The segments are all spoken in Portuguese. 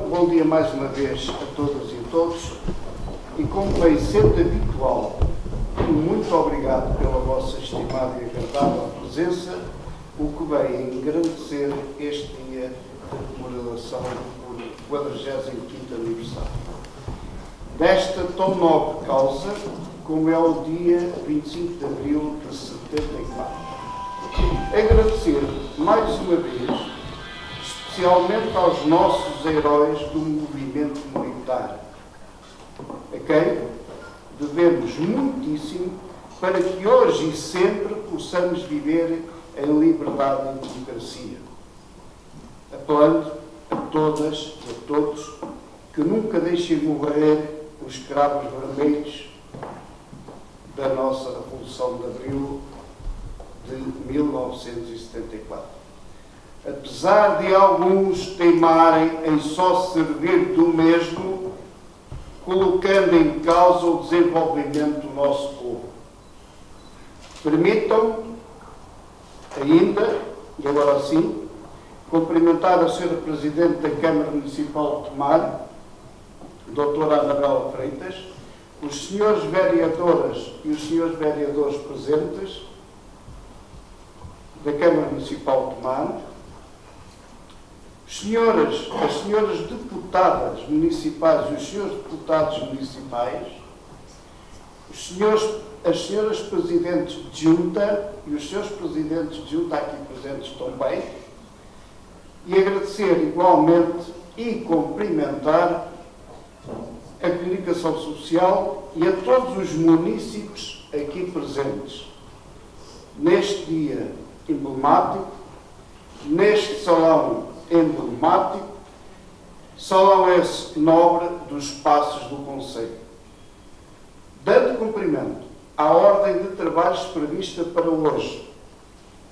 Bom dia mais uma vez a todas e a todos, e como vem sendo habitual, muito obrigado pela vossa estimada e agradável presença, o que vem engrandecer este dia de comemoração por 45º aniversário. Desta tão nobre causa, como é o dia 25 de abril de 74. Agradecer mais uma vez especialmente aos nossos heróis do movimento militar, a quem devemos muitíssimo para que hoje e sempre possamos viver em liberdade e democracia, apelando a todas e a todos que nunca deixem morrer os cravos vermelhos da nossa Revolução de Abril de 1974. Apesar de alguns teimarem em só servir do mesmo, colocando em causa o desenvolvimento do nosso povo. Permitam ainda, e agora sim, cumprimentar a Sra. Presidente da Câmara Municipal de Tomar, Doutora Anabela Freitas, os senhores vereadoras e os senhores vereadores presentes da Câmara Municipal de Tomar, as senhoras deputadas municipais e os senhores deputados municipais, as senhoras presidentes de junta e os senhores presidentes de junta aqui presentes também, e agradecer igualmente e cumprimentar a comunicação social e a todos os munícipes aqui presentes neste dia emblemático, neste salão emblemático, salão esse nobre dos passos do Conselho. Dando cumprimento à ordem de trabalhos prevista para hoje,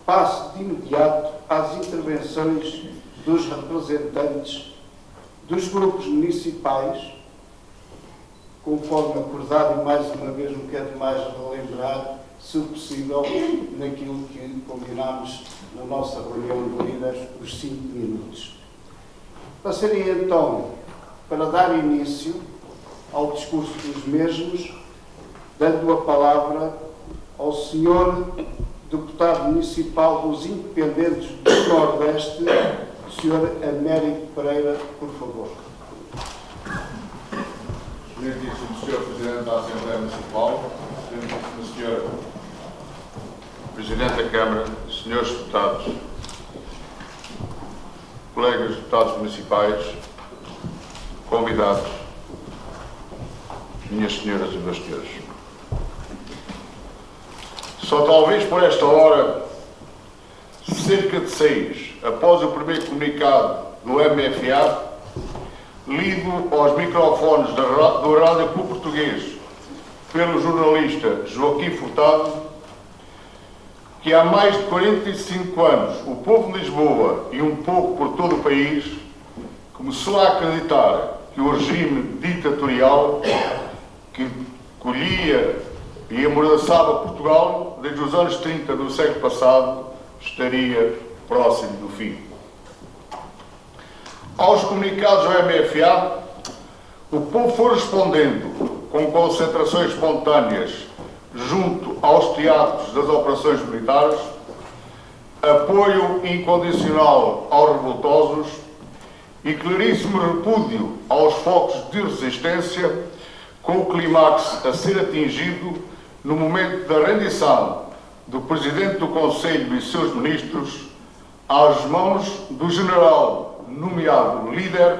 passo de imediato às intervenções dos representantes dos grupos municipais, conforme acordado, e mais uma vez não quero mais relembrar, se possível, naquilo que combinámos na nossa reunião de líderes, os 5 minutos. Passaria então para dar início ao discurso dos mesmos, dando a palavra ao senhor deputado municipal dos Independentes do Nordeste, o senhor Américo Pereira, por favor. Excelentíssimo Sr. Presidente da Assembleia Municipal, Excelentíssimo Sr. Presidente da Câmara, Senhores Deputados, colegas deputados municipais, convidados, minhas senhoras e meus senhores. Só talvez por esta hora, cerca de 6, após o primeiro comunicado do MFA, lido aos microfones do Rádio Clube Português pelo jornalista Joaquim Furtado, que há mais de 45 anos o povo de Lisboa e um pouco por todo o país começou a acreditar que o regime ditatorial que colhia e amordaçava Portugal desde os anos 30 do século passado estaria próximo do fim. Aos comunicados do MFA, o povo foi respondendo com concentrações espontâneas junto aos teatros das operações militares, apoio incondicional aos revoltosos e claríssimo repúdio aos focos de resistência, com o clímax a ser atingido no momento da rendição do Presidente do Conselho e seus ministros às mãos do general nomeado líder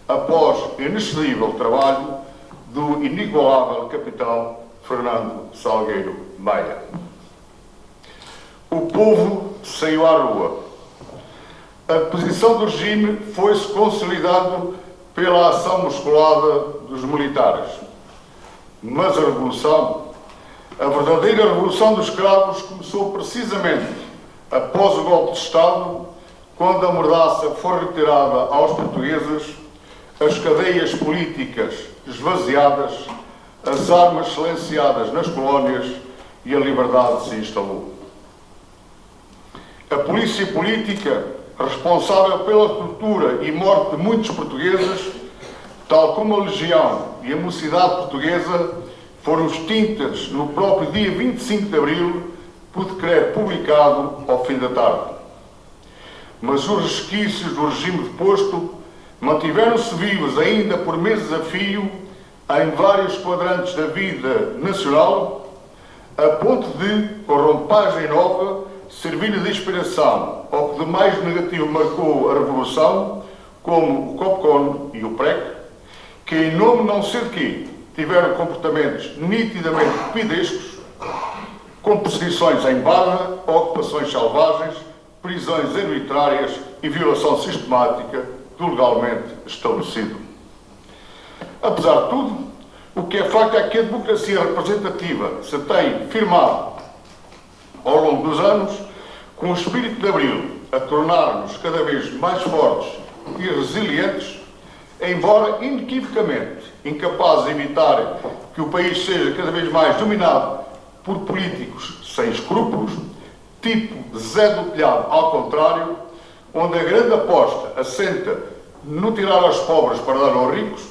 após inexcedível trabalho do inigualável capitão Fernando Salgueiro Maia. O povo saiu à rua. A posição do regime foi-se consolidando pela ação musculada dos militares. Mas a revolução, a verdadeira revolução dos escravos, começou precisamente após o golpe de Estado, quando a mordaça foi retirada aos portugueses, as cadeias políticas esvaziadas, as armas silenciadas nas colónias e a liberdade se instalou. A polícia política, responsável pela tortura e morte de muitos portugueses, tal como a Legião e a Mocidade Portuguesa, foram extintas no próprio dia 25 de abril por decreto publicado ao fim da tarde. Mas os resquícios do regime deposto mantiveram-se vivos ainda por meses a fio em vários quadrantes da vida nacional, a ponto de, com a rompagem nova, servir de inspiração ao que de mais negativo marcou a Revolução, como o COPCON e o PREC, que, em nome não sei de quê, tiveram comportamentos nitidamente pidescos, com perseguições em barra, ocupações selvagens, prisões arbitrárias e violação sistemática do legalmente estabelecido. Apesar de tudo, o que é facto é que a democracia representativa se tem firmado ao longo dos anos, com o espírito de Abril a tornar-nos cada vez mais fortes e resilientes, embora inequivocamente incapazes de evitar que o país seja cada vez mais dominado por políticos sem escrúpulos, tipo Zé do Telhado ao contrário, onde a grande aposta assenta no tirar aos pobres para dar aos ricos,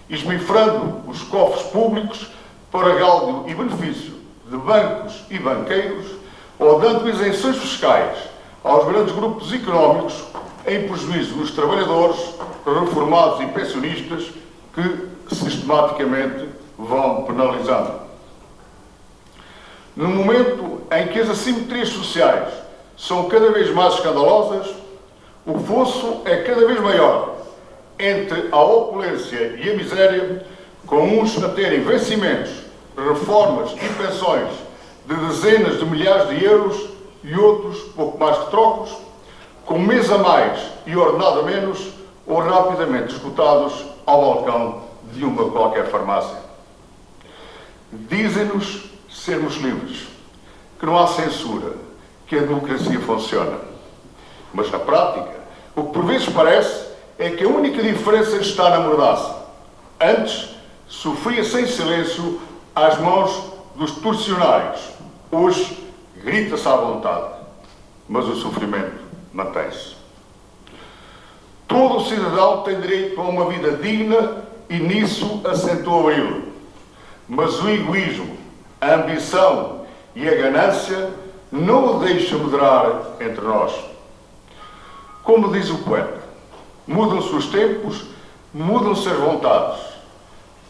esmifrando os cofres públicos para gáudio e benefício de bancos e banqueiros, ou dando isenções fiscais aos grandes grupos económicos em prejuízo dos trabalhadores, reformados e pensionistas que sistematicamente vão penalizando. No momento em que as assimetrias sociais são cada vez mais escandalosas, o fosso é cada vez maior entre a opulência e a miséria, com uns a terem vencimentos, reformas e pensões de dezenas de milhares de euros e outros pouco mais que trocos, com mês a mais e ordenado a menos, ou rapidamente esgotados ao balcão de uma qualquer farmácia. Dizem-nos sermos livres, que não há censura, que a democracia funciona. Mas na prática, o que por vezes parece é que a única diferença está na mordaça. Antes, sofria-se em silêncio às mãos dos torcionários. Hoje, grita-se à vontade. Mas o sofrimento mantém-se. Todo o cidadão tem direito a uma vida digna e nisso assentou Abril. Mas o egoísmo, a ambição e a ganância não o deixam moderar entre nós. Como diz o poeta, mudam-se os tempos, mudam-se as vontades,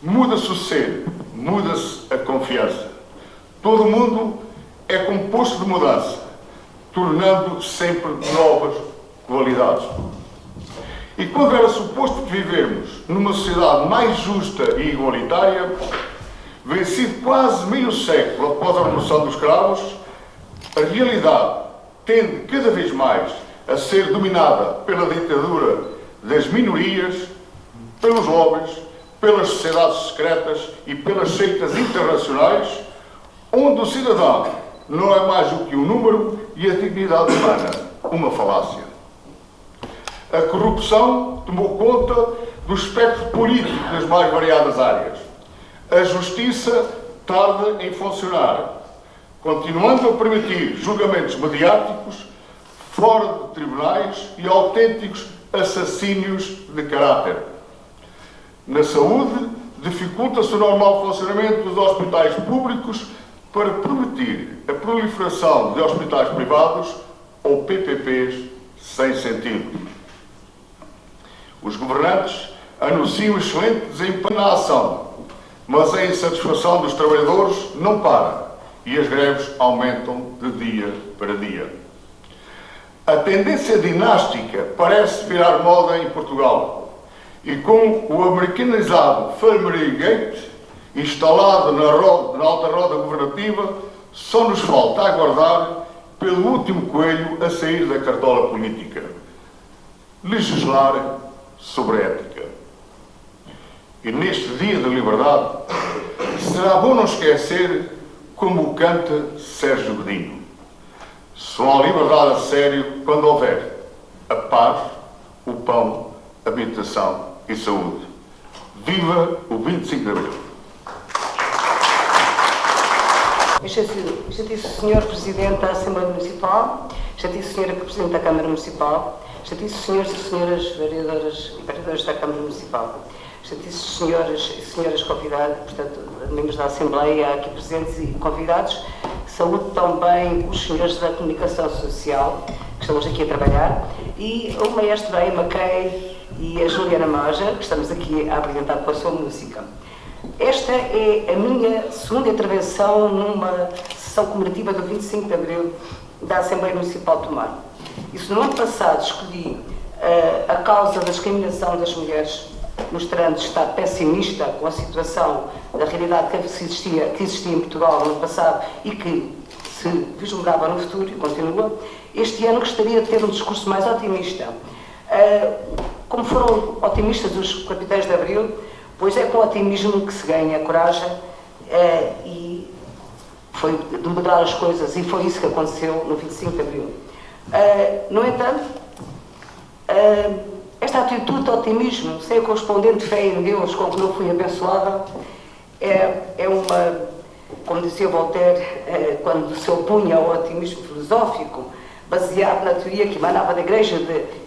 muda-se o ser, muda-se a confiança. Todo mundo é composto de mudança, tornando sempre novas qualidades. E quando era suposto que vivemos numa sociedade mais justa e igualitária, vencido quase meio século após a Revolução dos Cravos, a realidade tende cada vez mais a ser dominada pela ditadura das minorias, pelos lobbies, pelas sociedades secretas e pelas seitas internacionais, onde o cidadão não é mais do que um número e a dignidade humana uma falácia. A corrupção tomou conta do espectro político das mais variadas áreas. A justiça tarda em funcionar, continuando a permitir julgamentos mediáticos fora de tribunais e autênticos assassínios de caráter. Na saúde, dificulta-se o normal funcionamento dos hospitais públicos para permitir a proliferação de hospitais privados, ou PPPs sem sentido. Os governantes anunciam excelente desempenho na ação, mas a insatisfação dos trabalhadores não para e as greves aumentam de dia para dia. A tendência dinástica parece virar moda em Portugal e com o americanizado Family Gate instalado na alta roda governativa, só nos falta aguardar pelo último coelho a sair da cartola política. Legislar sobre ética. E neste dia de liberdade, será bom não esquecer como canta Sérgio Godinho. Só há liberdade a sério quando houver a paz, o pão, a habitação e saúde. Viva o 25 de Abril! Excelentíssimo Senhor Presidente da Assembleia Municipal, Excelentíssima Senhora Presidente da Câmara Municipal, Excelentíssimos Senhores e Senhoras Vereadoras e Vereadores da Câmara Municipal, Excelentíssimos Senhores e Senhoras convidados, portanto, membros da Assembleia aqui presentes e convidados, saúde também os senhores da Comunicação Social, que estamos aqui a trabalhar, e o Maestro Bem Mackay e a Juliana Maja, que estamos aqui a apresentar com a sua música. Esta é a minha segunda intervenção numa sessão comemorativa do 25 de Abril da Assembleia Municipal de Tomar. E se no ano passado escolhi a causa da discriminação das mulheres, mostrando estar pessimista com a situação da realidade que existia em Portugal no ano passado e que se vislumbrava no futuro e continua, este ano gostaria de ter um discurso mais otimista. Como foram otimistas os capitães de Abril, pois é com otimismo que se ganha coragem e foi de mudar as coisas, e foi isso que aconteceu no 25 de Abril. No entanto, esta atitude de otimismo, sem a correspondente fé em Deus com que não fui abençoada, é uma, como dizia Voltaire, quando se opunha ao otimismo filosófico, baseado na teoria que emanava da Igreja,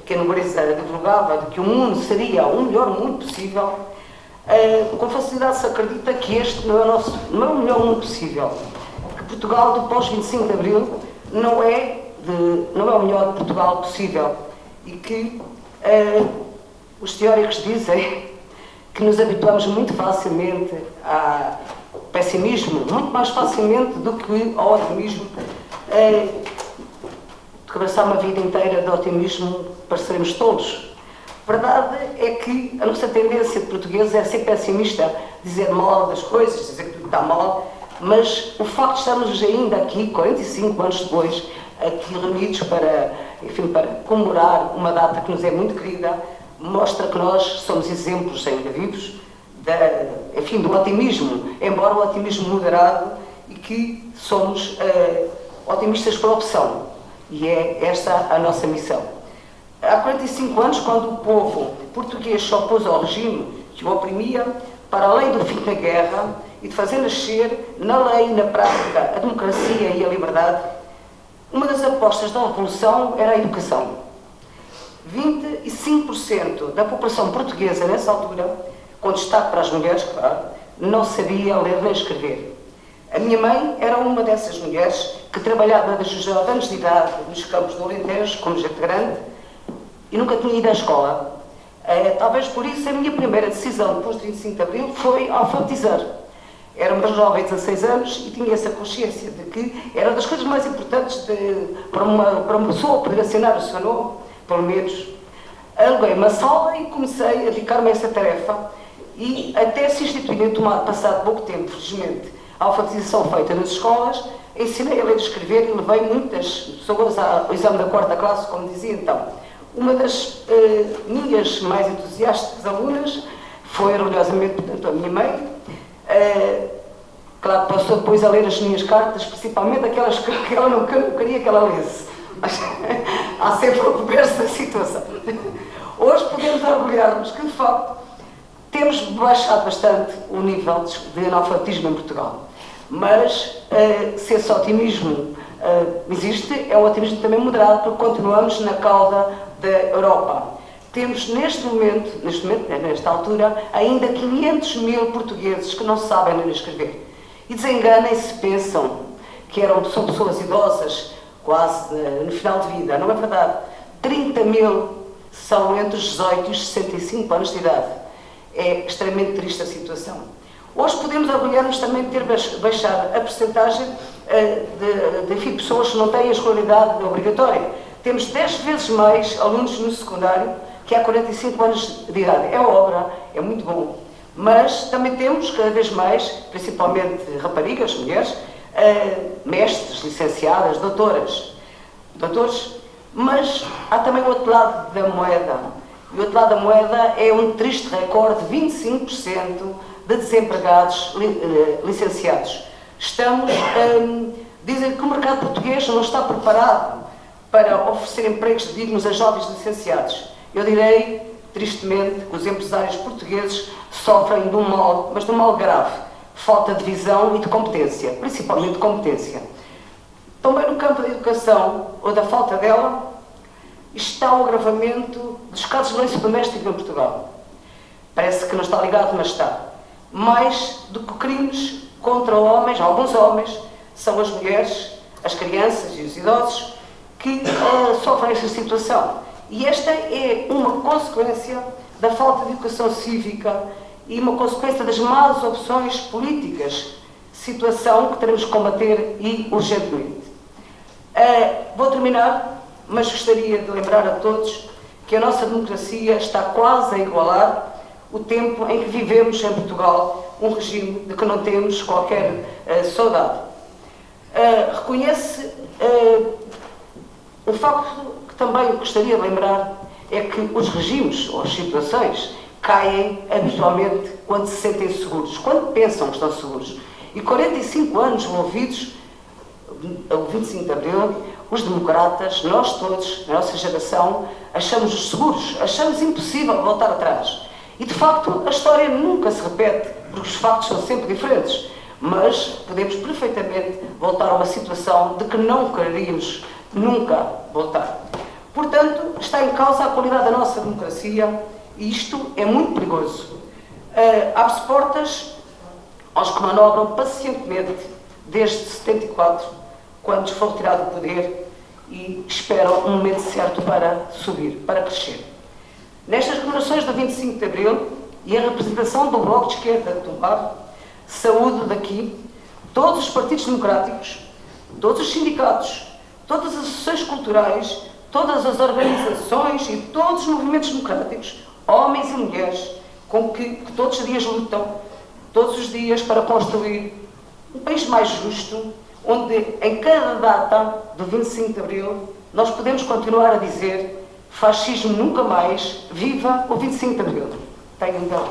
que a nobreza divulgava, de que o mundo seria o melhor mundo possível. Com facilidade se acredita que este não é o melhor mundo possível, que Portugal do pós-25 de Abril não é o melhor Portugal possível e que os teóricos dizem que nos habituamos muito facilmente ao pessimismo, muito mais facilmente do que ao otimismo. De abraçar uma vida inteira de otimismo, pareceremos tolos. A verdade é que a nossa tendência de portugueses é ser pessimista, dizer mal das coisas, dizer que tudo está mal, mas o facto de estarmos ainda aqui, 45 anos depois, aqui reunidos para comemorar uma data que nos é muito querida, mostra que nós somos exemplos ainda vivos do otimismo, embora o otimismo moderado, e que somos otimistas por opção, e é esta a nossa missão. Há 45 anos, quando o povo português se opôs ao regime que o oprimia, para além do fim da guerra e de fazer nascer na lei e na prática a democracia e a liberdade, uma das apostas da Revolução era a educação. 25% da população portuguesa nessa altura, com destaque para as mulheres, claro, não sabia ler nem escrever. A minha mãe era uma dessas mulheres que trabalhava desde os 9 anos de idade nos campos do Alentejo, como gente grande, e nunca tinha ido à escola. Talvez por isso a minha primeira decisão depois de 25 de Abril foi alfabetizar. Era uma jovem de 16 anos e tinha essa consciência de que era das coisas mais importantes para uma pessoa poder assinar o seu nome, pelo menos. Aluguei uma sala e comecei a dedicar-me a essa tarefa, e até se instituir em Tomar, passado pouco tempo, felizmente, a alfabetização feita nas escolas, ensinei a ler e escrever e levei muitas pessoas ao exame da 4ª classe, como dizia então. Uma das minhas mais entusiásticas alunas foi, orgulhosamente, portanto, a minha mãe. Claro que passou depois a ler as minhas cartas, principalmente aquelas que ela não queria que ela lesse. Mas há sempre o reverso da situação. Hoje podemos orgulhar-nos que, de facto, temos baixado bastante o nível de analfabetismo em Portugal. Mas se esse otimismo existe, é um otimismo também moderado, porque continuamos na cauda da Europa. Temos neste momento, nesta altura, ainda 500 mil portugueses que não sabem ler nem escrever. E desenganem-se, pensam que são pessoas idosas quase no final de vida. Não é verdade? 30 mil são entre os 18 e os 65 anos de idade. É extremamente triste a situação. Hoje podemos orgulhar-nos também de ter baixado a percentagem de pessoas que não têm a escolaridade obrigatória. Temos 10 vezes mais alunos no secundário que há 45 anos de idade. É obra, é muito bom. Mas também temos cada vez mais, principalmente raparigas, mulheres, mestres, licenciadas, doutores. Mas há também o outro lado da moeda. E o outro lado da moeda é um triste recorde de 25% de desempregados licenciados. Dizem que o mercado português não está preparado para oferecer empregos dignos a jovens licenciados. Eu direi, tristemente, que os empresários portugueses sofrem de um mal, mas de um mal grave. Falta de visão e de competência, principalmente de competência. Também no campo da educação, ou da falta dela, está o agravamento dos casos de violência doméstica em Portugal. Parece que não está ligado, mas está. Mais do que crimes contra homens, alguns homens, são as mulheres, as crianças e os idosos que sofrem esta situação. E esta é uma consequência da falta de educação cívica e uma consequência das más opções políticas, situação que teremos que combater e urgentemente. Vou terminar, mas gostaria de lembrar a todos que a nossa democracia está quase a igualar o tempo em que vivemos em Portugal, um regime de que não temos qualquer saudade. Reconhece o facto que também gostaria de lembrar é que os regimes ou as situações caem habitualmente quando se sentem seguros, quando pensam que estão seguros. E 45 anos envolvidos, o 25 de Abril, os democratas, nós todos, a nossa geração, achamos-os seguros, achamos impossível voltar atrás. E de facto a história nunca se repete, porque os factos são sempre diferentes, mas podemos perfeitamente voltar a uma situação de que não quereríamos nunca voltar. Portanto, está em causa a qualidade da nossa democracia e isto é muito perigoso. Abre-se portas aos que manobram pacientemente desde 74, quando foi retirado do poder, e esperam um momento certo para subir, para crescer. Nestas comemorações do 25 de Abril e a representação do Bloco de Esquerda de Tomar, saúdo daqui todos os partidos democráticos, todos os sindicatos, todas as associações culturais, todas as organizações e todos os movimentos democráticos, homens e mulheres, com que todos os dias lutam, todos os dias para construir um país mais justo, onde em cada data do 25 de Abril nós podemos continuar a dizer: fascismo nunca mais, viva o 25 de Abril. Tenho então.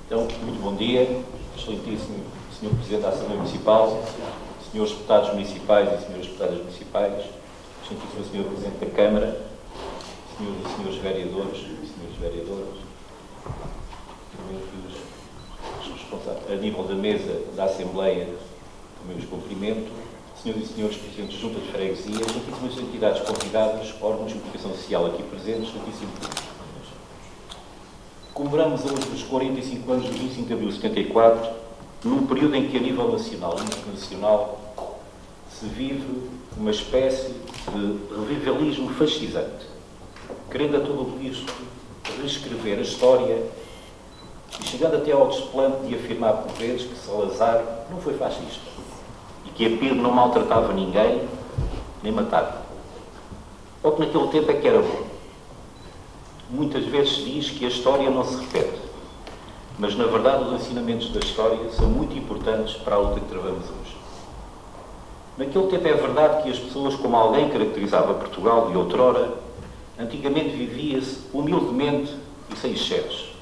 Então, muito bom dia, excelentíssimo Sr. Presidente da Assembleia Municipal, Srs. Deputados Municipais e Sras. Deputadas Municipais, excelentíssimo Sr. Presidente da Câmara, Srs. e Srs. Vereadores e Sras. Vereadoras, os responsáveis a nível da mesa da Assembleia, também os cumprimento, Srs. e Srs. Presidentes de Junta de Freguesia, excelentíssimas entidades convidadas, órgãos de comunicação social aqui presentes, excelentíssimo. Comemoramos hoje os 45 anos do 25 de Abril de 74, num período em que, a nível nacional e internacional, se vive uma espécie de revivalismo fascisante, querendo a todo custo reescrever a história e chegando até ao desplante de afirmar por vezes que Salazar não foi fascista e que a PIDE não maltratava ninguém, nem matava. Ou que naquele tempo é que era bom. Muitas vezes se diz que a história não se repete, mas na verdade os ensinamentos da história são muito importantes para a luta que travamos hoje. Naquele tempo é verdade que as pessoas, como alguém caracterizava Portugal de outrora, antigamente vivia-se humildemente e sem excessos.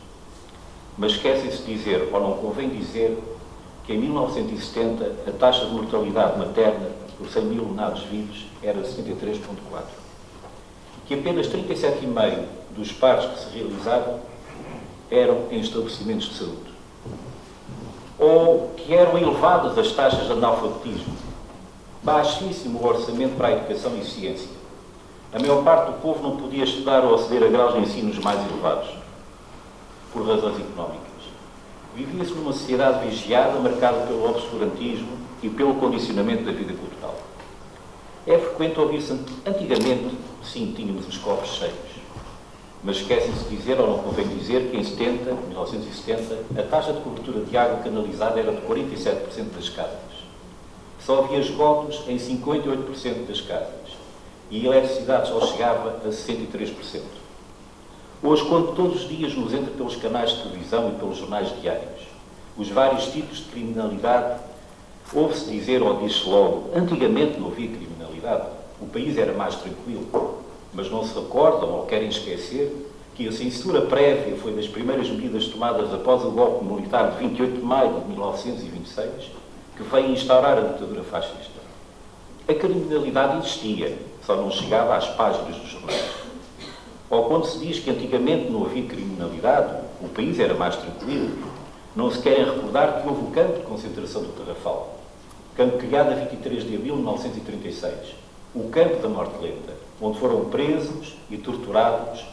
Mas esquecem-se de dizer, ou não convém dizer, que em 1970 a taxa de mortalidade materna por 100 mil nenados vivos era 73,4. Que apenas 37,5% dos partos que se realizavam eram em estabelecimentos de saúde. Ou que eram elevadas as taxas de analfabetismo, baixíssimo o orçamento para a educação e ciência. A maior parte do povo não podia estudar ou aceder a graus de ensinos mais elevados, por razões económicas. Vivia-se numa sociedade vigiada, marcada pelo obscurantismo e pelo condicionamento da vida cultural. É frequente ouvir-se antigamente, sim, tínhamos os cofres cheios. Mas esquecem-se de dizer, ou não convém dizer, que em 1970, a taxa de cobertura de água canalizada era de 47% das casas. Só havia esgotos em 58% das casas. E a eletricidade só chegava a 63%. Hoje, quando todos os dias nos entra pelos canais de televisão e pelos jornais diários, os vários tipos de criminalidade, ouve-se dizer ou diz-se logo, antigamente não havia criminalidade, o país era mais tranquilo, mas não se recordam ou querem esquecer que a censura prévia foi das primeiras medidas tomadas após o golpe militar de 28 de maio de 1926, que veio instaurar a ditadura fascista. A criminalidade existia, só não chegava às páginas dos jornais. Ou quando se diz que antigamente não havia criminalidade, o país era mais tranquilo, não se querem recordar que houve o campo de concentração do Tarrafal, campo criado a 23 de abril de 1936, o campo da morte lenta, onde foram presos e torturados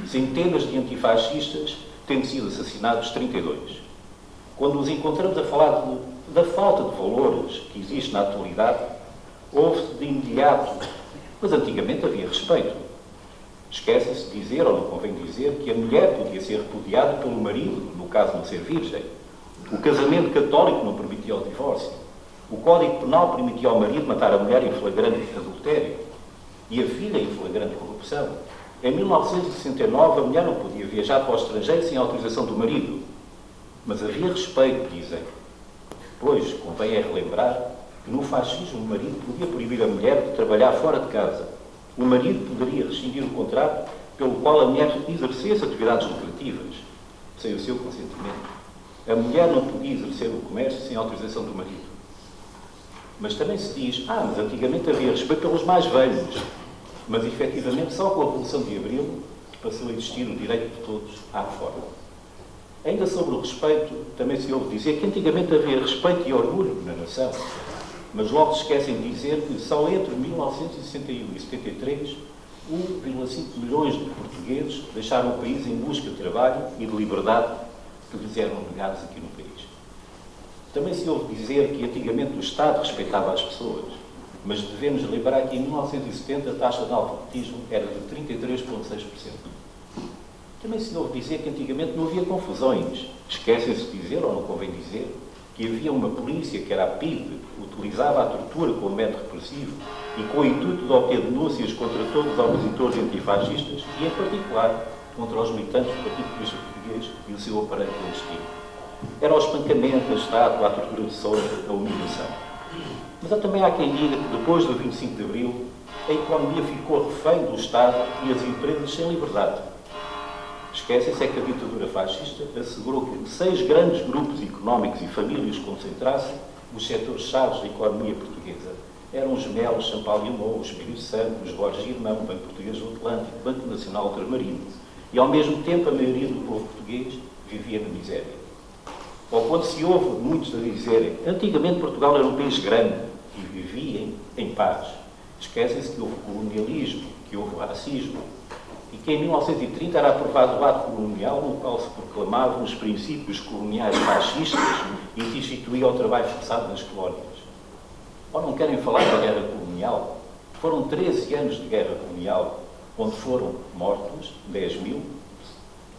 centenas de antifascistas, tendo sido assassinados 32. Quando nos encontramos a falar da falta de valores que existe na atualidade, ouve-se de imediato, mas antigamente havia respeito. Esquecem-se de dizer, ou não convém dizer, que a mulher podia ser repudiada pelo marido, no caso de não ser virgem. O casamento católico não permitia o divórcio. O Código Penal permitia ao marido matar a mulher em flagrante adultério e a filha em flagrante corrupção. Em 1969, a mulher não podia viajar para o estrangeiro sem autorização do marido. Mas havia respeito, dizem. Pois, convém é relembrar que no fascismo o marido podia proibir a mulher de trabalhar fora de casa. O marido poderia rescindir o contrato pelo qual a mulher exercesse atividades lucrativas, sem o seu consentimento. A mulher não podia exercer o comércio sem autorização do marido. Mas também se diz, mas antigamente havia respeito pelos mais velhos. Mas, efetivamente, só com a Revolução de Abril passou a existir o direito de todos à reforma. Ainda sobre o respeito, também se ouve dizer que antigamente havia respeito e orgulho na nação. Mas logo se esquecem de dizer que só entre 1961 e 73, 1,5 milhões de portugueses deixaram o país em busca de trabalho e de liberdade que lhes eram negados aqui no país. Também se ouve dizer que antigamente o Estado respeitava as pessoas, mas devemos lembrar que em 1970 a taxa de analfabetismo era de 33,6%. Também se ouve dizer que antigamente não havia confusões. Esquecem-se de dizer, ou não convém dizer, que havia uma polícia, que era a PIDE, utilizava a tortura como método repressivo e com o intuito de obter denúncias contra todos os opositores antifascistas e, em particular, contra os militantes do Partido Comunista Português e o seu aparelho clandestino. Era o espancamento, a estátua, a tortura de sonho, a humilhação. Mas também há quem diga que depois do 25 de Abril a economia ficou refém do Estado e as empresas sem liberdade. Esquecem-se é que a ditadura fascista assegurou que 6 grandes grupos económicos e famílias concentrassem os setores-chave da economia portuguesa. Eram os Melos, Champalimaud, o Espírito Santo, os Borges Irmão, o Banco Português do Atlântico, o Banco Nacional Ultramarino. E, ao mesmo tempo, a maioria do povo português vivia na miséria. Ou quando se ouve muitos a dizerem antigamente Portugal era um país grande e vivia em paz. Esquecem-se que houve colonialismo, que houve racismo, e que em 1930 era aprovado o ato colonial no qual se proclamavam os princípios coloniais fascistas e se instituía o trabalho forçado nas colónias. Ou não querem falar da guerra colonial? Foram 13 anos de guerra colonial, onde foram mortos 10 mil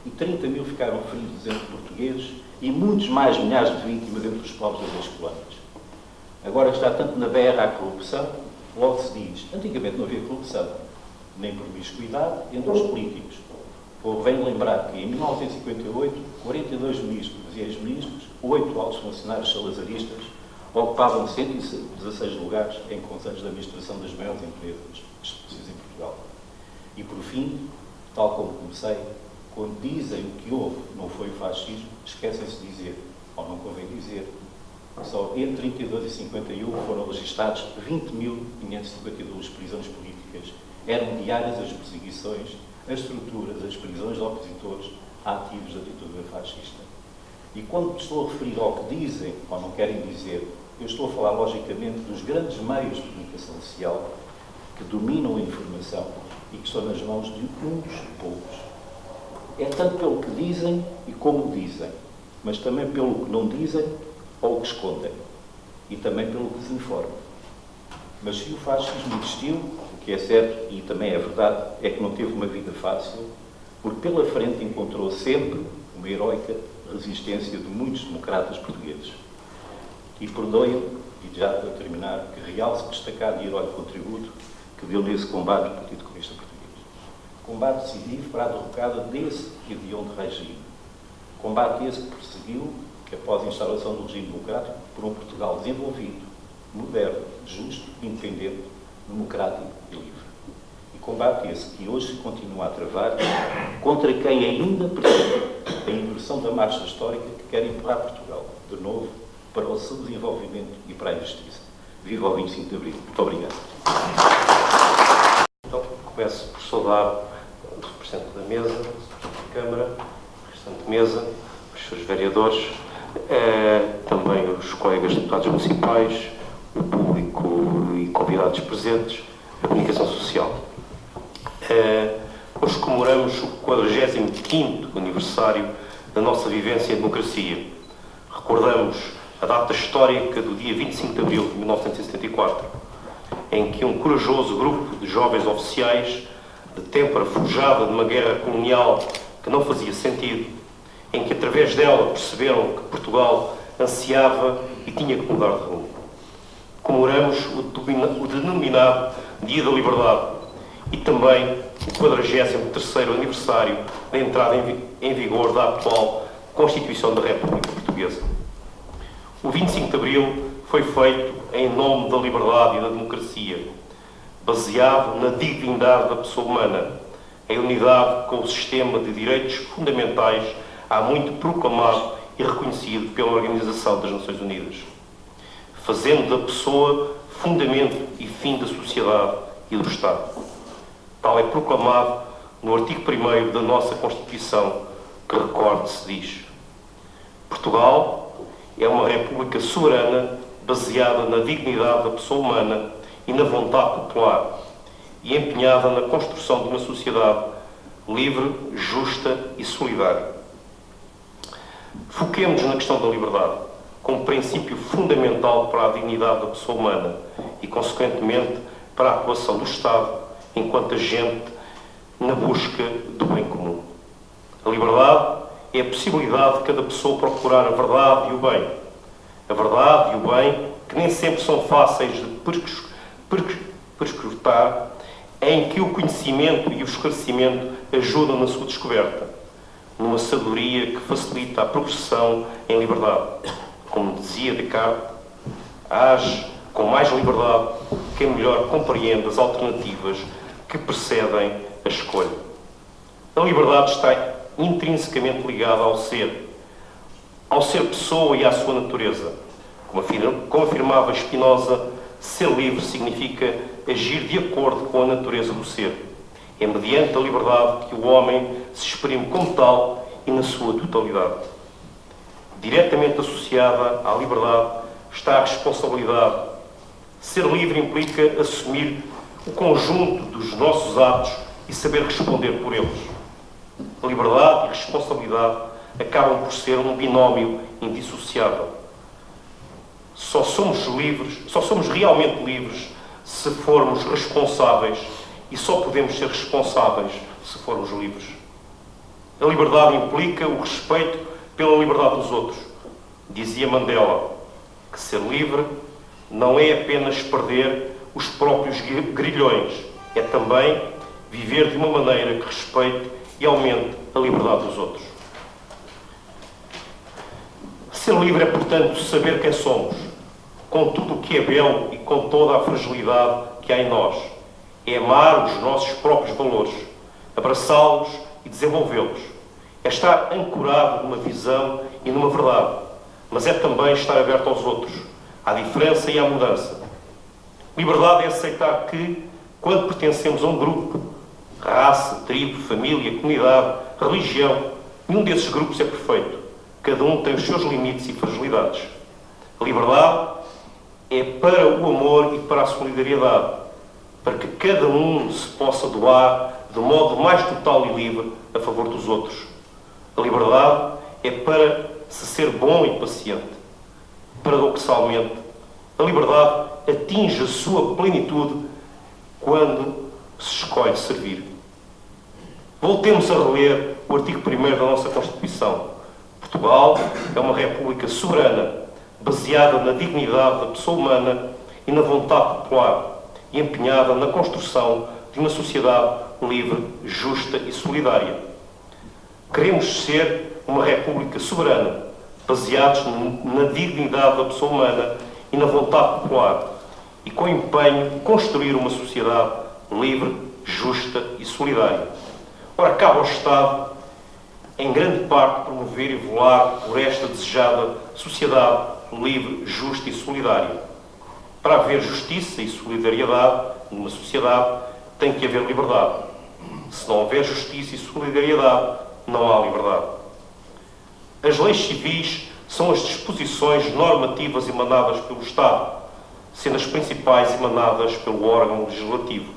e 30 mil ficaram feridos entre portugueses e muitos mais milhares de vítimas entre os povos das colónias. Agora que está tanto na berra a corrupção, logo se diz, antigamente não havia corrupção, nem promiscuidade entre os políticos. Convém lembrar que em 1958, 42 ministros e ex-ministros, 8 altos funcionários salazaristas, ocupavam 116 lugares em conselhos de administração das maiores empresas establecidas em Portugal. E por fim, tal como comecei, quando dizem o que houve não foi o fascismo, esquecem-se de dizer, ou não convém dizer, só entre 32 e 51 foram registados 20.552 prisões políticas. Eram diárias as perseguições, as estruturas, as prisões de opositores ativos da ditadura fascista. E quando estou a referir ao que dizem, ou não querem dizer, eu estou a falar, logicamente, dos grandes meios de comunicação social que dominam a informação e que estão nas mãos de uns poucos. É tanto pelo que dizem e como dizem, mas também pelo que não dizem ou que escondem, e também pelo que desinformam. Mas se o fascismo existiu, o que é certo e também é verdade, é que não teve uma vida fácil, porque pela frente encontrou sempre uma heroica resistência de muitos democratas portugueses. E perdoem-me, e já para terminar, que realce destacado e heróico contributo que deu nesse combate do Partido Comunista Português. Combate decisivo para a derrocada desse hediondo regime. Combate esse que perseguiu que, após a instalação do regime democrático, por um Portugal desenvolvido, moderno, justo, independente, democrático e livre. E combate esse que hoje se continua a travar contra quem ainda percebe a inversão da marcha histórica que quer empurrar Portugal, de novo, para o seu desenvolvimento e para a injustiça. Viva o 25 de Abril. Muito obrigado. Então, começo por saudar o representante da mesa, da Câmara, o restante mesa, os seus vereadores, também os colegas deputados municipais, o público e convidados presentes, a comunicação social. Hoje comemoramos o 45º aniversário da nossa vivência em democracia. Recordamos a data histórica do dia 25 de abril de 1974, em que um corajoso grupo de jovens oficiais, de têmpera forjada de uma guerra colonial que não fazia sentido, em que através dela perceberam que Portugal ansiava e tinha que mudar de rumo. Comemoramos o denominado Dia da Liberdade e também o 43º aniversário da entrada em vigor da atual Constituição da República Portuguesa. O 25 de Abril foi feito em nome da liberdade e da democracia, baseado na dignidade da pessoa humana, em unidade com o sistema de direitos fundamentais há muito proclamado e reconhecido pela Organização das Nações Unidas, fazendo da pessoa fundamento e fim da sociedade e do Estado. Tal é proclamado no artigo 1º da nossa Constituição, que, recorde-se, diz: Portugal é uma república soberana baseada na dignidade da pessoa humana e na vontade popular e empenhada na construção de uma sociedade livre, justa e solidária. Foquemos na questão da liberdade como princípio fundamental para a dignidade da pessoa humana e, consequentemente, para a atuação do Estado enquanto agente na busca do bem comum. A liberdade é a possibilidade de cada pessoa procurar a verdade e o bem. A verdade e o bem, que nem sempre são fáceis de perscrutar, em que o conhecimento e o esclarecimento ajudam na sua descoberta, numa sabedoria que facilita a progressão em liberdade. Como dizia Descartes, age com mais liberdade quem melhor compreende as alternativas que precedem a escolha. A liberdade está intrinsecamente ligada ao ser pessoa e à sua natureza. Como afirmava Spinoza, ser livre significa agir de acordo com a natureza do ser. É mediante a liberdade que o homem se exprime como tal e na sua totalidade. Diretamente associada à liberdade está a responsabilidade. Ser livre implica assumir o conjunto dos nossos atos e saber responder por eles. A liberdade e a responsabilidade acabam por ser um binómio indissociável. Só somos realmente livres se formos responsáveis e só podemos ser responsáveis se formos livres. A liberdade implica o respeito pela liberdade dos outros. Dizia Mandela que ser livre não é apenas perder os próprios grilhões, é também viver de uma maneira que respeite e aumente a liberdade dos outros. Ser livre é, portanto, saber quem somos, com tudo o que é belo e com toda a fragilidade que há em nós. É amar os nossos próprios valores, abraçá-los e desenvolvê-los. É estar ancorado numa visão e numa verdade, mas é também estar aberto aos outros, à diferença e à mudança. Liberdade é aceitar que, quando pertencemos a um grupo, raça, tribo, família, comunidade, religião, nenhum desses grupos é perfeito. Cada um tem os seus limites e fragilidades. A liberdade é para o amor e para a solidariedade, para que cada um se possa doar de modo mais total e livre a favor dos outros. A liberdade é para se ser bom e paciente. Paradoxalmente, a liberdade atinge a sua plenitude quando se escolhe servir. Voltemos a reler o artigo 1º da nossa Constituição. Portugal é uma república soberana, baseada na dignidade da pessoa humana e na vontade popular, e empenhada na construção de uma sociedade livre, justa e solidária. Queremos ser uma república soberana, baseados na dignidade da pessoa humana e na vontade popular, e com empenho construir uma sociedade livre, justa e solidária. Ora, cabe ao Estado, em grande parte, promover e velar por esta desejada sociedade livre, justa e solidária. Para haver justiça e solidariedade numa sociedade, tem que haver liberdade. Se não houver justiça e solidariedade, não há liberdade. As leis civis são as disposições normativas emanadas pelo Estado, sendo as principais emanadas pelo órgão legislativo,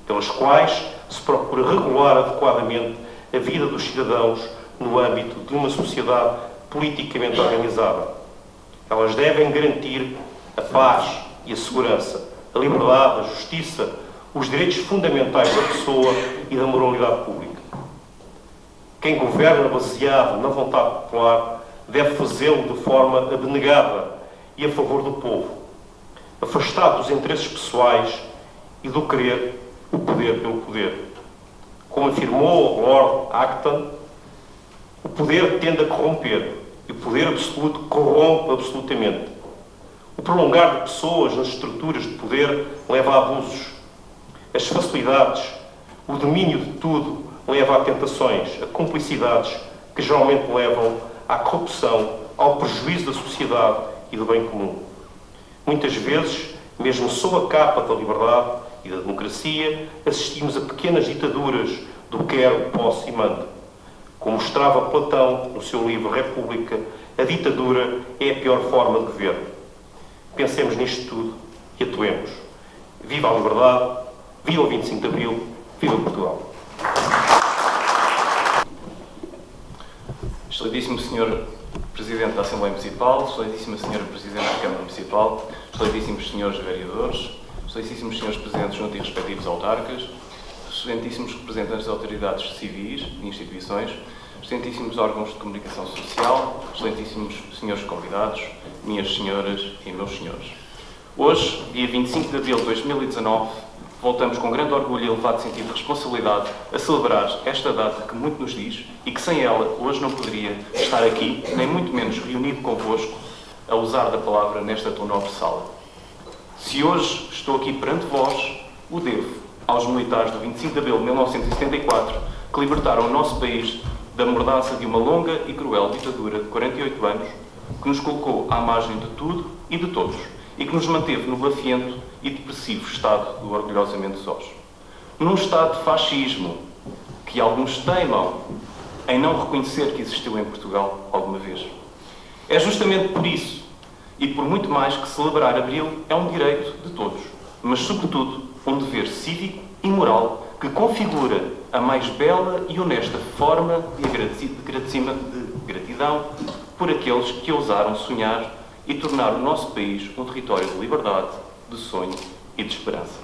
pelas quais se procura regular adequadamente a vida dos cidadãos no âmbito de uma sociedade politicamente organizada. Elas devem garantir a paz e a segurança, a liberdade, a justiça, os direitos fundamentais da pessoa e da moralidade pública. Quem governa baseado na vontade popular deve fazê-lo de forma abnegada e a favor do povo, afastado dos interesses pessoais e do querer o poder pelo poder. Como afirmou Lord Acton, o poder tende a corromper e o poder absoluto corrompe absolutamente. O prolongar de pessoas nas estruturas de poder leva a abusos. As facilidades, o domínio de tudo leva a tentações, a cumplicidades que geralmente levam à corrupção, ao prejuízo da sociedade e do bem comum. Muitas vezes, mesmo sob a capa da liberdade e da democracia, assistimos a pequenas ditaduras do quero, posso e mando. Como mostrava Platão no seu livro República, a ditadura é a pior forma de governo. Pensemos nisto tudo e atuemos. Viva a liberdade, viva o 25 de Abril, viva Portugal. Excelentíssimo Sr. Presidente da Assembleia Municipal, Excelentíssima Sra. Presidente da Câmara Municipal, Excelentíssimos Srs. Vereadores, Excelentíssimos Srs. Presidentes junto e respectivos autarcas, Excelentíssimos representantes de autoridades civis e instituições, Excelentíssimos órgãos de comunicação social, Excelentíssimos Srs. Convidados, minhas senhoras e meus senhores. Hoje, dia 25 de abril de 2019, voltamos com grande orgulho e elevado sentido de responsabilidade a celebrar esta data que muito nos diz e que sem ela hoje não poderia estar aqui, nem muito menos reunido convosco, a usar da palavra nesta tão nobre sala. Se hoje estou aqui perante vós, o devo aos militares do 25 de abril de 1974 que libertaram o nosso país da mordaça de uma longa e cruel ditadura de 48 anos que nos colocou à margem de tudo e de todos e que nos manteve no bafiento e depressivo estado do orgulhosamente sós. Num estado de fascismo que alguns teimam em não reconhecer que existiu em Portugal alguma vez. É justamente por isso e por muito mais que celebrar Abril é um direito de todos, mas sobretudo um dever cívico e moral que configura a mais bela e honesta forma de gratidão por aqueles que ousaram sonhar e tornar o nosso país um território de liberdade, de sonho e de esperança.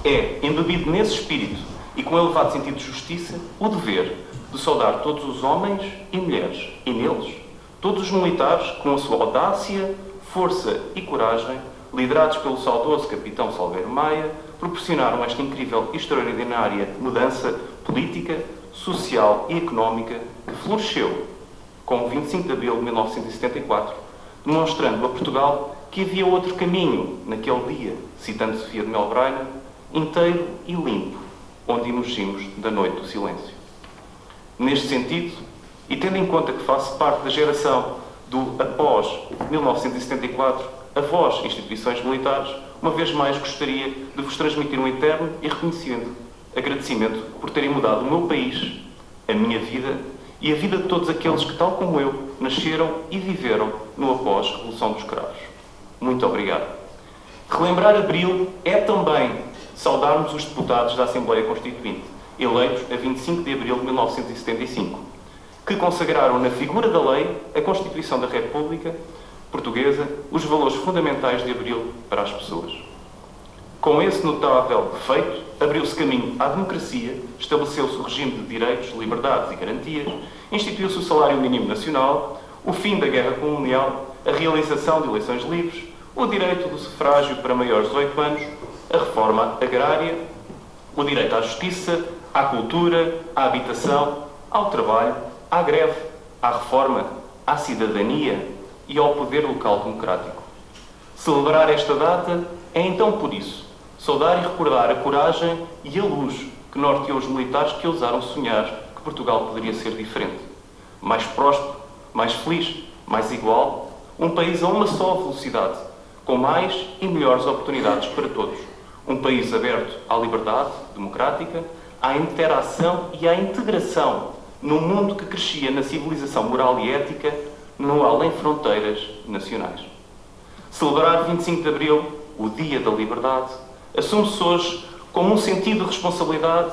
É, embebido nesse espírito e com elevado sentido de justiça, o dever de saudar todos os homens e mulheres, e neles, todos os militares com a sua audácia, força e coragem, liderados pelo saudoso capitão Salgueiro Maia, proporcionaram esta incrível e extraordinária mudança política, social e económica que floresceu com o 25 de abril de 1974, demonstrando a Portugal que havia outro caminho naquele dia, citando Sofia de Mel Brainer, inteiro e limpo, onde emergimos da noite do silêncio. Neste sentido, e tendo em conta que faço parte da geração do após 1974, a vós, instituições militares, uma vez mais gostaria de vos transmitir um eterno e reconhecido agradecimento por terem mudado o meu país, a minha vida e a vida de todos aqueles que, tal como eu, nasceram e viveram no após-Revolução dos Cravos. Muito obrigado. Relembrar Abril é também saudarmos os deputados da Assembleia Constituinte, eleitos a 25 de abril de 1975, que consagraram na figura da lei a Constituição da República, portuguesa os valores fundamentais de Abril para as pessoas. Com esse notável feito, abriu-se caminho à democracia, estabeleceu-se o regime de direitos, liberdades e garantias, instituiu-se o salário mínimo nacional, o fim da guerra colonial, a realização de eleições livres, o direito do sufrágio para maiores de 18 anos, a reforma agrária, o direito à justiça, à cultura, à habitação, ao trabalho, à greve, à reforma, à cidadania e ao poder local democrático. Celebrar esta data é então por isso saudar e recordar a coragem e a luz que norteou os militares que ousaram sonhar que Portugal poderia ser diferente. Mais próspero, mais feliz, mais igual, um país a uma só velocidade, com mais e melhores oportunidades para todos. Um país aberto à liberdade democrática, à interação e à integração num mundo que crescia na civilização moral e ética, no além fronteiras nacionais. Celebrar 25 de Abril, o Dia da Liberdade, assume-se hoje como um sentido de responsabilidade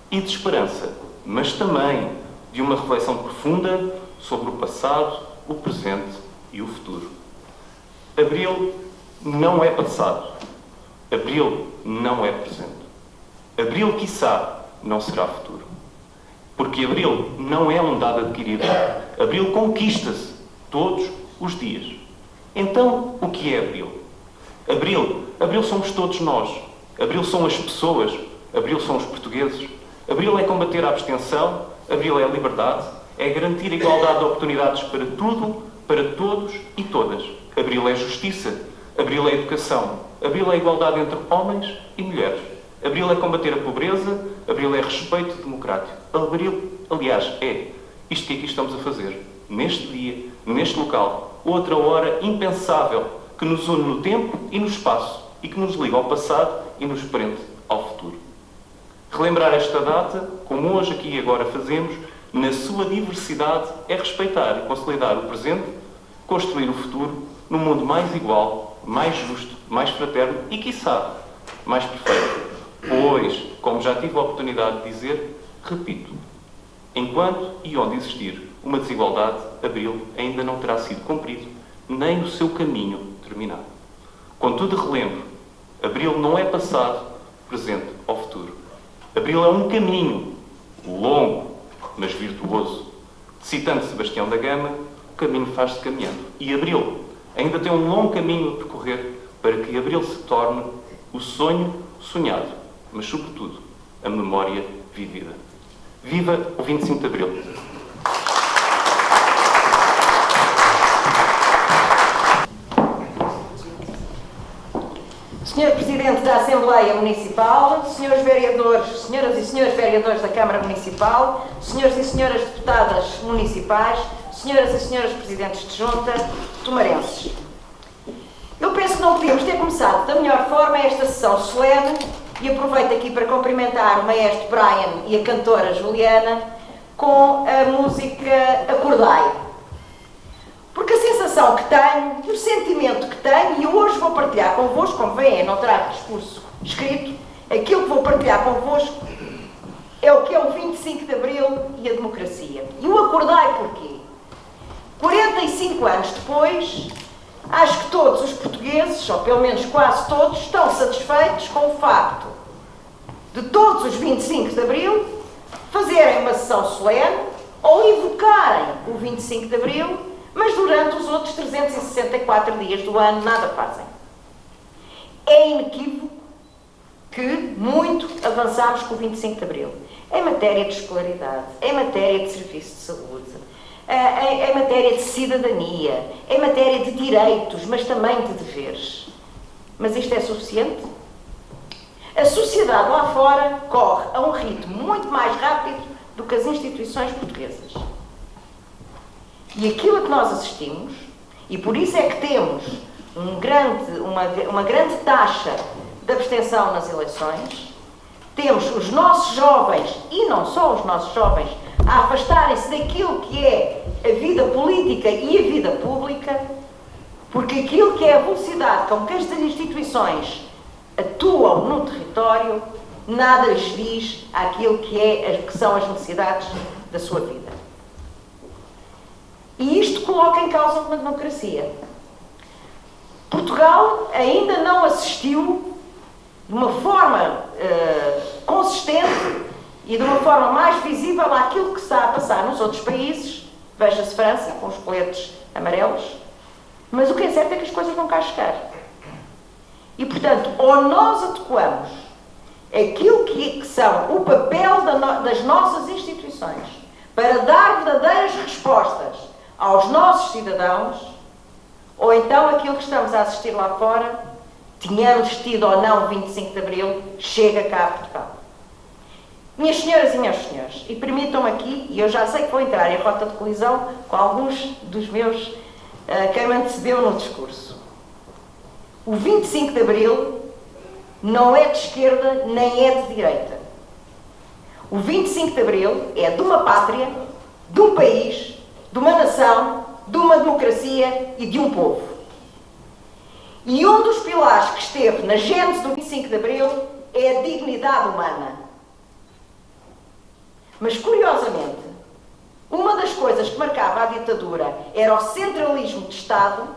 e de esperança, mas também de uma reflexão profunda sobre o passado, o presente e o futuro. Abril não é passado. Abril não é presente. Abril, quiçá, não será futuro. Porque Abril não é um dado adquirido. Abril conquista-se todos os dias. Então, o que é Abril? Abril somos todos nós. Abril são as pessoas. Abril são os portugueses. Abril é combater a abstenção. Abril é a liberdade. É garantir a igualdade de oportunidades para tudo, para todos e todas. Abril é justiça. Abril é educação. Abril é a igualdade entre homens e mulheres. Abril é combater a pobreza. Abril é respeito democrático. Abril, aliás, é isto que aqui estamos a fazer. Neste dia, neste local, outra hora impensável que nos une no tempo e no espaço e que nos liga ao passado e nos prende ao futuro. Relembrar esta data, como hoje aqui e agora fazemos, na sua diversidade, é respeitar e consolidar o presente, construir o futuro num mundo mais igual, mais justo, mais fraterno e, quiçá, mais perfeito. Pois, como já tive a oportunidade de dizer, repito, enquanto e onde existir uma desigualdade, Abril ainda não terá sido cumprido, nem o seu caminho terminado. Contudo, relembro, Abril não é passado, presente ou futuro. Abril é um caminho longo, mas virtuoso. Citando Sebastião da Gama, o caminho faz-se caminhando. E Abril ainda tem um longo caminho a percorrer para que Abril se torne o sonho sonhado, mas, sobretudo, a memória vivida. Viva o 25 de Abril! Senhor Presidente da Assembleia Municipal, senhores vereadores, senhoras e senhores vereadores da Câmara Municipal, senhores e senhoras deputadas municipais, senhoras e senhores presidentes de junta, tomarenses. Eu penso que não podíamos ter começado da melhor forma esta sessão solene e aproveito aqui para cumprimentar o maestro Brian e a cantora Juliana com a música Acordai. Porque a sensação que tenho e o sentimento que tenho, e eu hoje vou partilhar convosco, como veem, não trago discurso escrito, aquilo que vou partilhar convosco é o que é o 25 de Abril e a democracia. E o acordai porquê? 45 anos depois, acho que todos os portugueses, ou pelo menos quase todos, estão satisfeitos com o facto de todos os 25 de Abril fazerem uma sessão solene ou evocarem o 25 de Abril, mas durante os outros 364 dias do ano nada fazem. É inequívoco que muito avançámos com o 25 de Abril. Em matéria de escolaridade, em matéria de serviço de saúde, em matéria de cidadania, em matéria de direitos, mas também de deveres. Mas isto é suficiente? A sociedade lá fora corre a um ritmo muito mais rápido do que as instituições portuguesas. E aquilo a que nós assistimos, e por isso é que temos uma grande taxa de abstenção nas eleições, temos os nossos jovens, e não só os nossos jovens, a afastarem-se daquilo que é a vida política e a vida pública, porque aquilo que é a velocidade com que estas instituições atuam no território, nada lhes diz àquilo que são as necessidades da sua vida. E isto coloca em causa uma democracia. Portugal ainda não assistiu de uma forma consistente e de uma forma mais visível àquilo que está a passar nos outros países. Veja-se França, com os coletes amarelos. Mas o que é certo é que as coisas vão cá chegar. E, portanto, ou nós adequamos aquilo que são o papel das nossas instituições para dar verdadeiras respostas aos nossos cidadãos, ou então aquilo que estamos a assistir lá fora, tínhamos tido ou não 25 de Abril, chega cá a Portugal. Minhas senhoras e meus senhores, e permitam-me aqui, e eu já sei que vou entrar em rota de colisão com alguns dos meus quem me antecedeu no discurso. O 25 de Abril não é de esquerda nem é de direita. O 25 de Abril é de uma pátria, de um país, de uma nação, de uma democracia e de um povo. E um dos pilares que esteve na gênese do 25 de Abril é a dignidade humana. Mas, curiosamente, uma das coisas que marcava a ditadura era o centralismo de Estado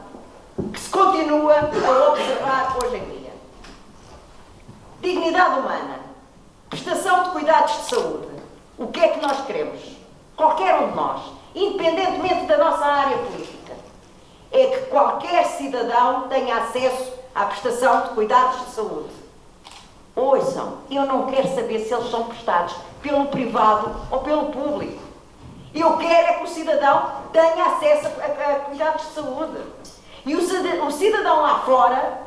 que se continua a observar hoje em dia. Dignidade humana, prestação de cuidados de saúde. O que é que nós queremos? Qualquer um de nós, independentemente da nossa área política, é que qualquer cidadão tenha acesso à prestação de cuidados de saúde. Ouçam, eu não quero saber se eles são prestados pelo privado ou pelo público. Eu quero é que o cidadão tenha acesso a cuidados de saúde. E o cidadão lá fora,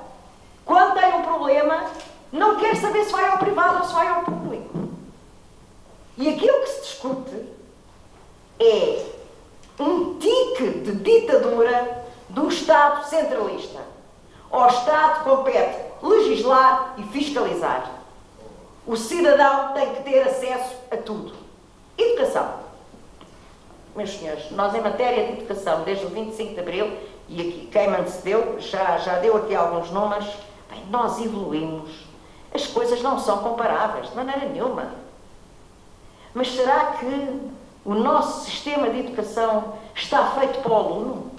quando tem um problema, não quer saber se vai ao privado ou se vai ao público. E aquilo que se discute é um tique de ditadura do Estado centralista. Ao Estado compete legislar e fiscalizar. O cidadão tem que ter acesso a tudo. Educação. Meus senhores, nós em matéria de educação, desde o 25 de Abril, e aqui quem me antecedeu já deu aqui alguns números, bem, nós evoluímos. As coisas não são comparáveis, de maneira nenhuma. Mas será que o nosso sistema de educação está feito para o aluno?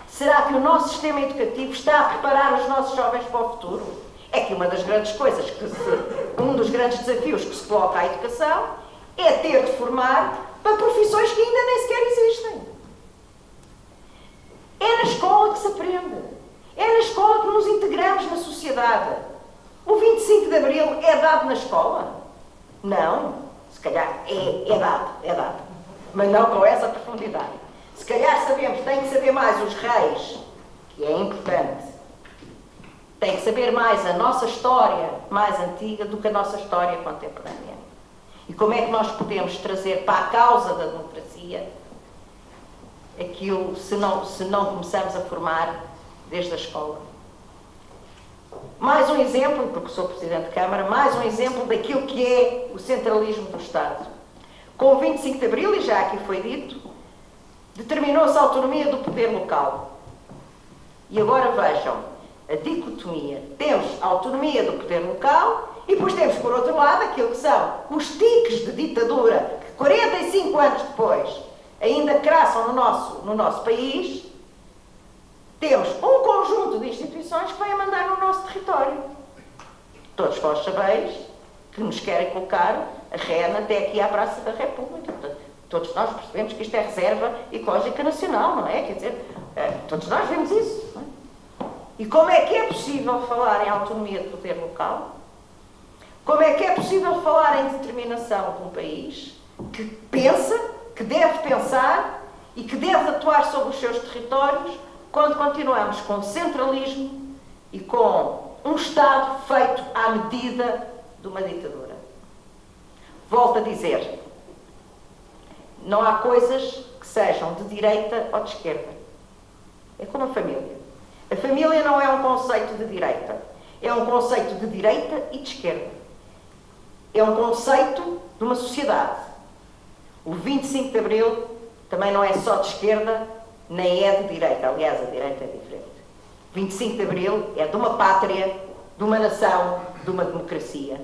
Será que o nosso sistema educativo está a preparar os nossos jovens para o futuro? É que uma das grandes coisas, um dos grandes desafios que se coloca à educação é ter de formar para profissões que ainda nem sequer existem. É na escola que se aprende. É na escola que nos integramos na sociedade. O 25 de Abril é dado na escola? Não. Se calhar é dado. Mas não com essa profundidade. Se calhar sabemos, tem que saber mais os reis, que é importante. Tem que saber mais a nossa história mais antiga do que a nossa história contemporânea. E como é que nós podemos trazer para a causa da democracia aquilo se não começamos a formar desde a escola? Mais um exemplo, porque sou Presidente de Câmara, mais um exemplo daquilo que é o centralismo do Estado. Com o 25 de Abril, e já aqui foi dito, determinou-se a autonomia do poder local. E agora vejam a dicotomia. Temos a autonomia do poder local e depois temos, por outro lado, aquilo que são os tiques de ditadura que 45 anos depois ainda craçam no nosso país. Temos um conjunto de instituições que vêm a mandar no nosso território. Todos vós sabeis que nos querem colocar a REN até aqui à Praça da República. Portanto, todos nós percebemos que isto é Reserva Ecológica Nacional, não é? Quer dizer, todos nós vemos isso. Não é? E como é que é possível falar em autonomia de poder local? Como é que é possível falar em determinação de um país que pensa, que deve pensar e que deve atuar sobre os seus territórios quando continuamos com centralismo e com um Estado feito à medida de uma ditadura? Volto a dizer, não há coisas que sejam de direita ou de esquerda. É como a família. A família não é um conceito de direita. É um conceito de direita e de esquerda. É um conceito de uma sociedade. O 25 de Abril também não é só de esquerda, nem é de direita. Aliás, a direita é diferente. 25 de Abril é de uma pátria, de uma nação, de uma democracia.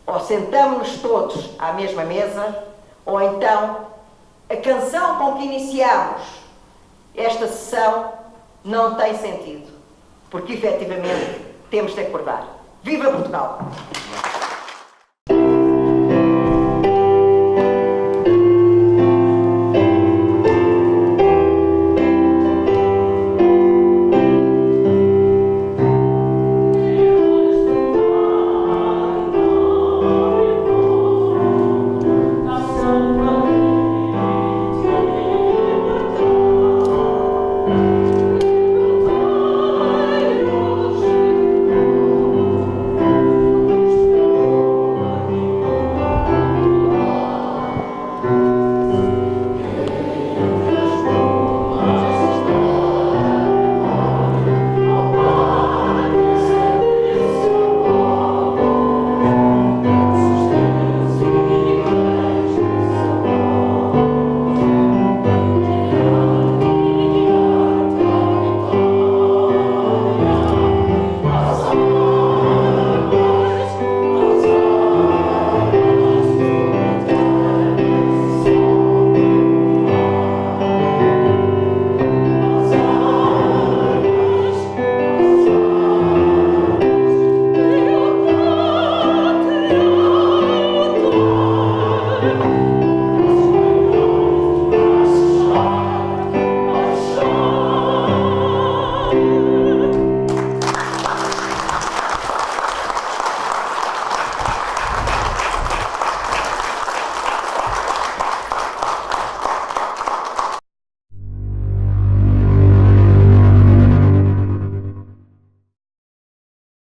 Ou sentamos-nos todos à mesma mesa, ou então a canção com que iniciamos esta sessão não tem sentido. porque efetivamente temos de acordar. Viva Portugal!